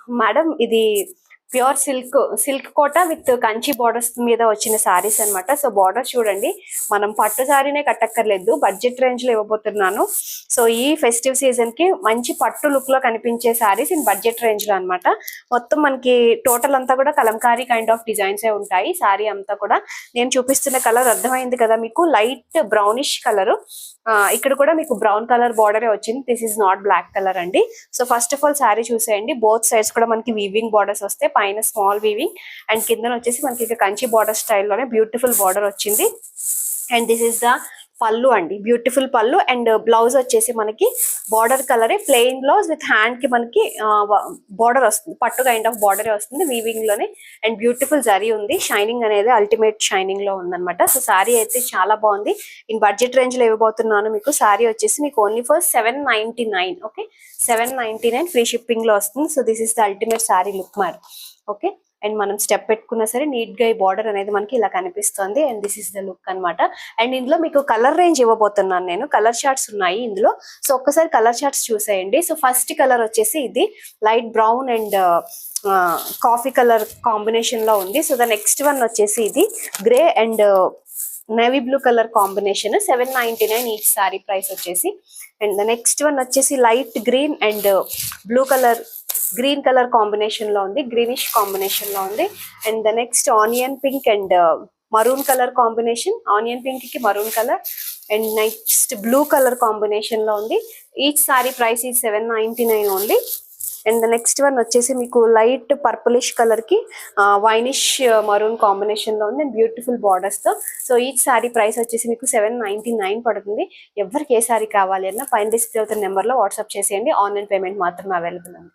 Madam ఇది pure silk Kota with Kanchi borders మీద వచ్చిన సారీస్ అన్నమాట. సో బార్డర్ చూడండి, మనం పట్టు సారీనే కట్టక్కర్లేదు, బడ్జెట్ రేంజ్ లో ఇవ్వబోతున్నాను. సో ఈ ఫెస్టివ్ సీజన్ కి మంచి పట్టు లుక్ లో కనిపించే సారీస్ ఇన్ బడ్జెట్ రేంజ్ లో అన్నమాట. మొత్తం మనకి టోటల్ అంతా కూడా కలంకారీ కైండ్ ఆఫ్ డిజైన్స్ ఏ ఉంటాయి. సారీ అంతా కూడా నేను చూపిస్తున్న కలర్ అర్థమైంది కదా మీకు, లైట్ బ్రౌనిష్ కలర్. ఇక్కడ కూడా మీకు బ్రౌన్ కలర్ బార్డరే వచ్చింది. This is not black colour అండి. So first of all sari చూసేయండి. బోత్ సైడ్స్ కూడా మనకి వీవింగ్ బార్డర్స్ వస్తాయి, పైన స్మాల్ వీవింగ్ అండ్ కింద వచ్చేసి మనకి ఇక కంచి బార్డర్ స్టైల్లోనే బ్యూటిఫుల్ బార్డర్ వచ్చింది. అండ్ దిస్ ఇస్ ద పళ్ళు అండి, బ్యూటిఫుల్ పళ్ళు. అండ్ బ్లౌజ్ వచ్చేసి మనకి బార్డర్ కలరే, ప్లెయిన్ బ్లౌజ్ విత్ హ్యాండ్ కి మనకి బార్డర్ వస్తుంది, పట్టు కైండ్ ఆఫ్ బార్డర్ వస్తుంది వీవింగ్ లోనే. అండ్ బ్యూటిఫుల్ జరీ ఉంది, షైనింగ్ అనేది అల్టిమేట్ షైనింగ్ లో ఉందన్నమాట. సో సారీ అయితే చాలా బాగుంది. ఇన్ బడ్జెట్ రేంజ్ లో ఇవ్వబోతున్నాను మీకు. సారీ వచ్చేసి మీకు only for 799. Okay, 799 free shipping లో వస్తుంది. So this is the ultimate sorry look మరి. ఓకే, అండ్ మనం స్టెప్ పెట్టుకున్నా సరే నీట్ గా ఈ బార్డర్ అనేది మనకి ఇలా కనిపిస్తుంది. And this is the look అన్నమాట. అండ్ ఇందులో మీకు కలర్ రేంజ్ ఇవ్వబోతున్నాను నేను. కలర్ చార్ట్స్ ఉన్నాయి ఇందులో, సో ఒక్కసారి కలర్ చార్ట్స్ చూసేయండి. సో ఫస్ట్ కలర్ వచ్చేసి ఇది light brown and coffee colour combination లో ఉంది. సో ద నెక్స్ట్ వన్ వచ్చేసి ఇది grey and navy blue colour combination. 799 each sorry price వచ్చేసి. అండ్ ద నెక్స్ట్ వన్ వచ్చేసి light green and blue colour, green colour combination లో ఉంది, greenish combination లో ఉంది. And the next onion pink and maroon colour combination, onion pink కి maroon colour. And next blue colour combination లో ఉంది. Each sorry price ఈ 799 only. And the next one వచ్చేసి మీకు లైట్ పర్పులిష్ కలర్ కి winish maroon combination లో ఉంది and beautiful borders తో. సో ఈచ్ సారీ ప్రైస్ వచ్చేసి మీకు 799 పడుతుంది. ఎవరికి ఏ సారీ కావాలి అన్న పైన డిస్ప్లే అవుతున్న నెంబర్ లో వాట్సాప్ చేసేయండి. ఆన్లైన్ పేమెంట్ మాత్రమే అవైలబుల్ ఉంది.